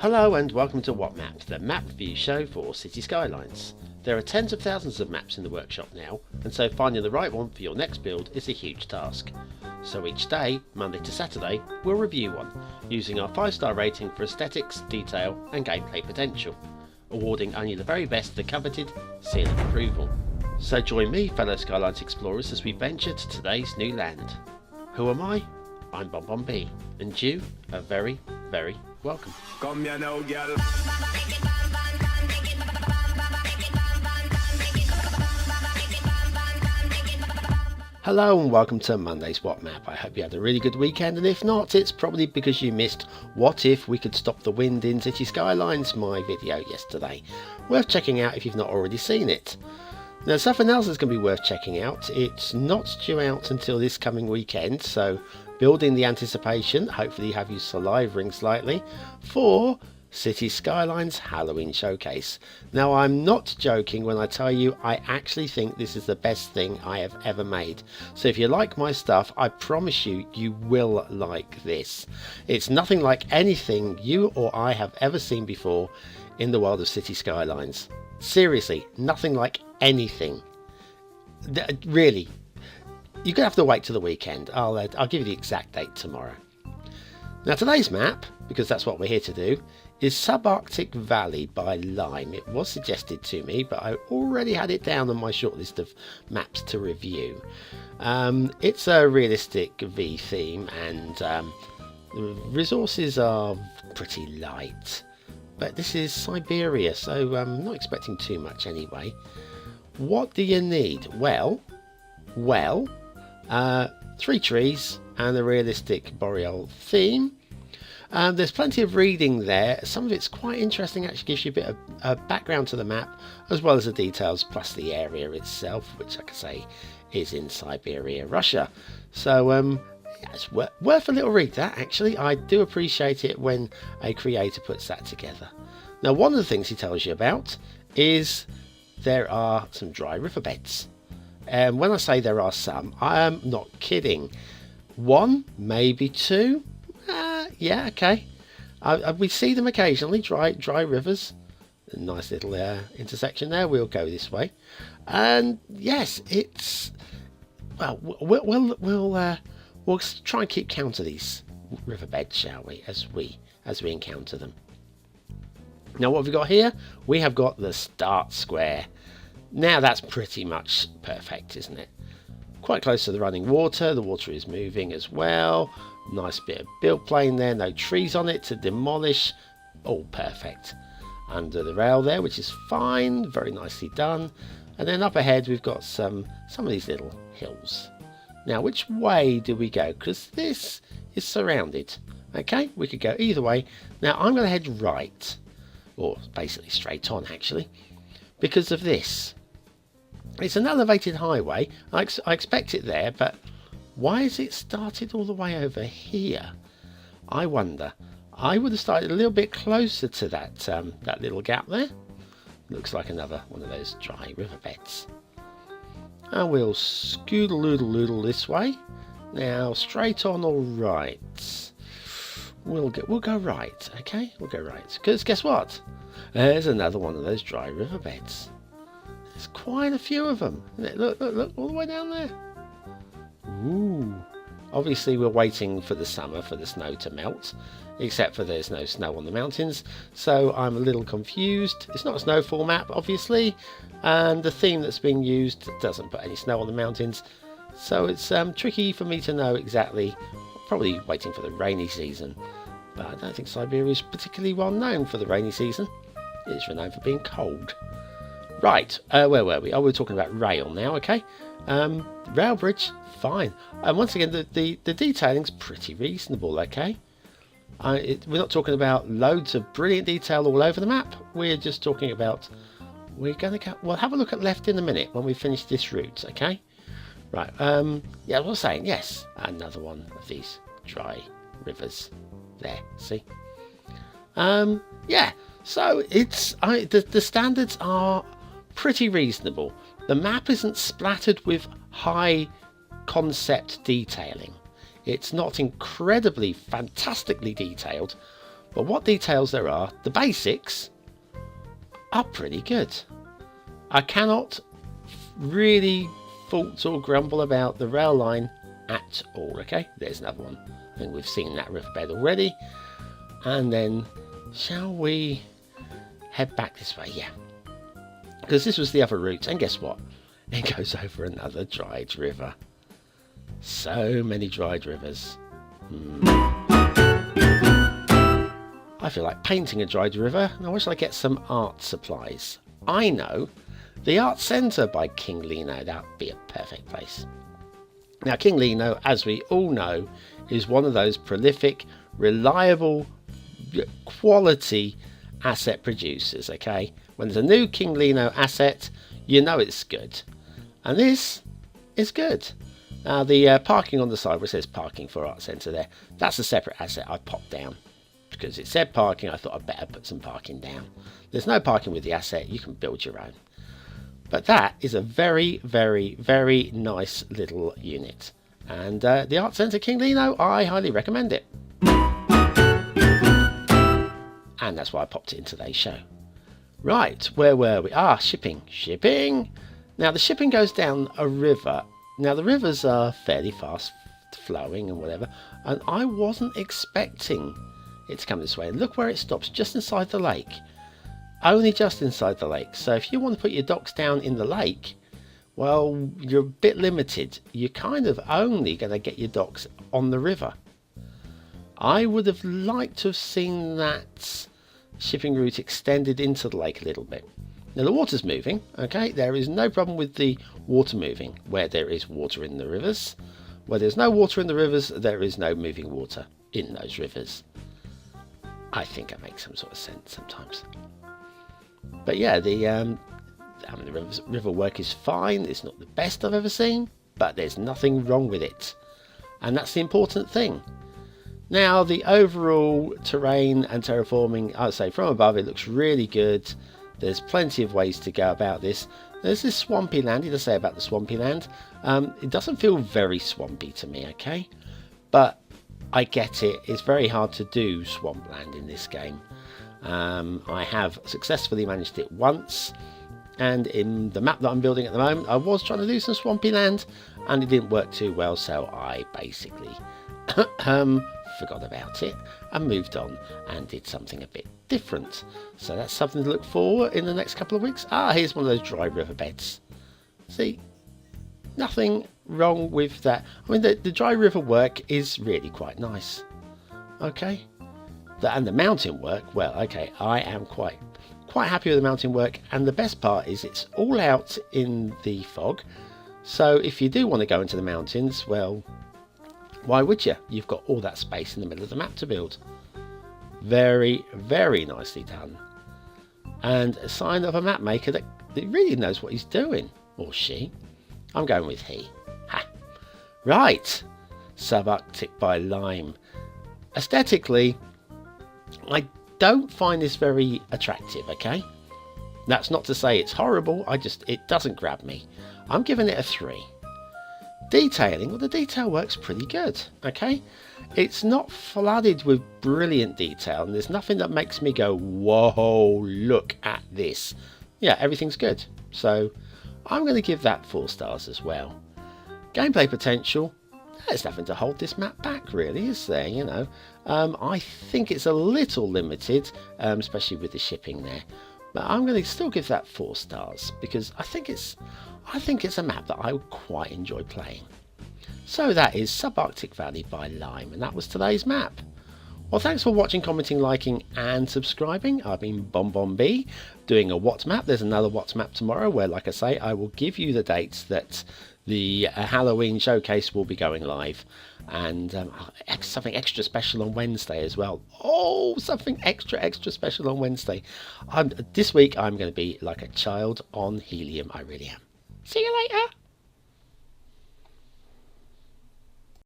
Hello and welcome to What Map, the map review show for Cities Skylines. There are tens of thousands of maps in the workshop now, and so finding the right one for your next build is a huge task. So each day, Monday to Saturday, we'll review one, using our 5-star rating for aesthetics, detail and gameplay potential, awarding only the very best the coveted seal of approval. So join me, fellow Skylines explorers, as we venture to today's new land. Who am I? I'm BonBonB, and you are very, very welcome. Come here now, girl. Hello and welcome to Monday's What Map. I hope you had a really good weekend, and if not, it's probably because you missed What If We Could Stop the Wind in Cities Skylines, my video yesterday. Worth checking out if you've not already seen it. Now, something else that's going to be worth checking out. It's not due out until this coming weekend, so building the anticipation, hopefully have you salivering slightly, for Cities Skylines Halloween Showcase. Now, I'm not joking when I tell you I actually think this is the best thing I have ever made. So if you like my stuff, I promise you, you will like this. It's nothing like anything you or I have ever seen before in the world of Cities Skylines. Seriously, nothing like anything. Really, you're gonna have to wait till the weekend. I'll give you the exact date tomorrow. Now, today's map, because that's what we're here to do, is Subarctic Valley by Lime. It was suggested to me, but I already had it down on my short list of maps to review. It's a realistic V theme, and the resources are pretty light. But this is Siberia, so I'm not expecting too much anyway. What do you need? Well, 3 trees and a realistic boreal theme. There's plenty of reading there. Some of it's quite interesting, actually gives you a bit of background to the map, as well as the details, plus the area itself, which, like I say, is in Siberia, Russia. So yeah, it's worth a little read, that actually. I do appreciate it when a creator puts that together. Now, one of the things he tells you about is there are some dry riverbeds. And when I say there are some, I am not kidding. 1, maybe 2. Yeah, okay. We see them occasionally, dry rivers. A nice little intersection there. We'll go this way. And yes, it's... Well, we'll try and keep count of these riverbeds, shall we, as we encounter them. Now, what have we got here? We have got the start square. Now, that's pretty much perfect, isn't it? Quite close to the running water. The water is moving as well. Nice bit of build plane there. No trees on it to demolish. All perfect. Under the rail there, which is fine. Very nicely done. And then up ahead, we've got some of these little hills. Now, which way do we go? Because this is surrounded. Okay, we could go either way. Now, I'm going to head right. Or basically straight on, actually. Because of this. It's an elevated highway. I expect it there, but why is it started all the way over here? I wonder. I would have started a little bit closer to that little gap there. Looks like another one of those dry riverbeds. And we'll scoodle-oodle-oodle this way. Now, straight on or right? We'll go right, okay? We'll go right. Because guess what? There's another one of those dry riverbeds. There's quite a few of them. Look, all the way down there. Ooh. Obviously, we're waiting for the summer for the snow to melt, except for there's no snow on the mountains, so I'm a little confused. It's not a snowfall map, obviously, and the theme that's being used doesn't put any snow on the mountains, so it's tricky for me to know exactly. Probably waiting for the rainy season, but I don't think Siberia is particularly well known for the rainy season. It's renowned for being cold. Right, where were we? Oh, we're talking about rail now, okay. Rail bridge, fine. And once again, the detailing's pretty reasonable, okay. We're not talking about loads of brilliant detail all over the map. We're just talking about... We'll have a look at left in a minute when we finish this route, okay. Right, yeah, I was saying, yes, another one of these dry rivers there, see? Yeah, so it's... the standards are pretty reasonable. The map isn't splattered with high concept detailing. It's not incredibly, fantastically detailed, But what details there are, the basics are pretty good. I cannot really fault or grumble about the rail line at all. Okay, there's another one. I think we've seen that riverbed already. And then shall we head back this way? Yeah, because this was the other route, and guess what, it goes over another dried river. So many dried rivers. I feel like painting a dried river. Now, where shall I get some art supplies? I know, the Art Centre by King Leno. That would be a perfect place. Now, King Leno, as we all know, is one of those prolific, reliable, quality asset producers, okay? When there's a new King Leno asset, you know it's good. And this is good. Now, the parking on the side where it says parking for Art Centre there, that's a separate asset I popped down. Because it said parking, I thought I'd better put some parking down. There's no parking with the asset, you can build your own. But that is a very, very, very nice little unit. And the Art Centre King Leno, I highly recommend it. And that's why I popped it in today's show. Right, where were we? Ah, shipping. Shipping! Now, the shipping goes down a river. Now, the rivers are fairly fast flowing and whatever. And I wasn't expecting it to come this way. And look where it stops, just inside the lake. Only just inside the lake. So if you want to put your docks down in the lake, well, you're a bit limited. You're kind of only going to get your docks on the river. I would have liked to have seen that shipping route extended into the lake a little bit. Now, the water's moving, okay? There is no problem with the water moving where there is water in the rivers. Where there's no water in the rivers, there is no moving water in those rivers. I think that makes some sort of sense sometimes. But yeah, the river work is fine. It's not the best I've ever seen, but there's nothing wrong with it. And that's the important thing. Now, the overall terrain and terraforming, I would say from above, it looks really good. There's plenty of ways to go about this. There's this swampy land. He does say about the swampy land. It doesn't feel very swampy to me, okay? But I get it. It's very hard to do swampland in this game. I have successfully managed it once, and in the map that I'm building at the moment, I was trying to do some swampy land, and it didn't work too well, so I basically forgot about it and moved on and did something a bit different. So that's something to look for in the next couple of weeks. Ah, here's one of those dry riverbeds. See, nothing wrong with that. I mean, the dry river work is really quite nice. Okay, and the mountain work, well, okay, I am quite happy with the mountain work, and the best part is it's all out in the fog. So if you do want to go into the mountains, well, why would you? You've got all that space in the middle of the map to build. Very, very nicely done. And a sign of a map maker that really knows what he's doing, or she. I'm going with he. Ha! Right, Subarctic by Lime. Aesthetically, I don't find this very attractive, okay? That's not to say it's horrible, it doesn't grab me. I'm giving it a 3. Detailing, well, the detail works pretty good, okay? It's not flooded with brilliant detail, and there's nothing that makes me go, whoa, look at this. Yeah, everything's good. So I'm going to give that 4 stars as well. Gameplay potential, there's nothing to hold this map back, really, is there? You know, I think it's a little limited, especially with the shipping there. But I'm going to still give that 4 stars because I think it's a map that I would quite enjoy playing. So that is Subarctic Valley by Lime, and that was today's map. Well, thanks for watching, commenting, liking and subscribing. I've been BonBonB doing a What map. There's another What map tomorrow where, like I say, I will give you the dates that the Halloween showcase will be going live, and something extra special on Wednesday as well. Oh, something extra special on Wednesday. This week I'm going to be like a child on helium. I really am. See you later.